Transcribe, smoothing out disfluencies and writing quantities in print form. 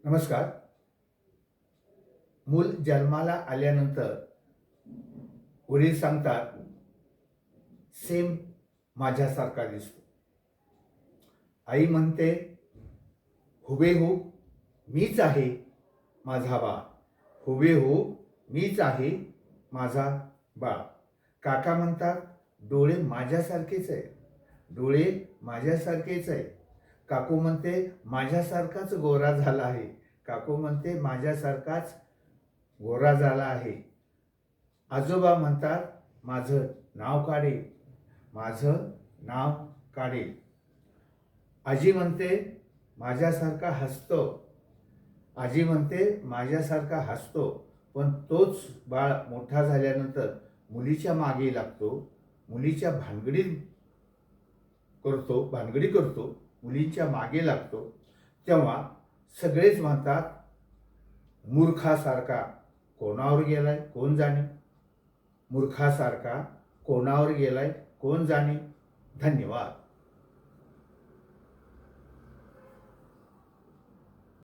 नमस्कार. मूल जन्माला आल्यानंतर वडील सांगतात, सेम माझ्यासारखा दिसतो. आई म्हणते, हुबेहूब मीच आहे माझा बाळ. हुबेहूब मीच आहे माझा बाळ. काका म्हणतात, डोळे माझ्यासारखेच आहे. डोळे माझ्यासारखेच आहे. काकू म्हणते, माझ्यासारखाच गोरा झाला आहे. काकू म्हणते, माझ्यासारखाच गोरा झाला आहे. आजोबा म्हणतात, माझं नाव काढेल. माझं नाव काढेल. आजी म्हणते, माझ्यासारखा हसतो. आजी म्हणते, माझ्यासारखा हसतो. पण तोच बाळ मोठा झाल्यानंतर मुलीच्या मागे लागतो, मुलीच्या भानगडी करतो, मुलींच्या मागे लागतो. तेव्हा सगळेच म्हणतात, मूर्खासारखा कोणावर गेलाय कोण जाणे. मूर्खासारखा कोणावर गेलाय कोण जाणे. धन्यवाद.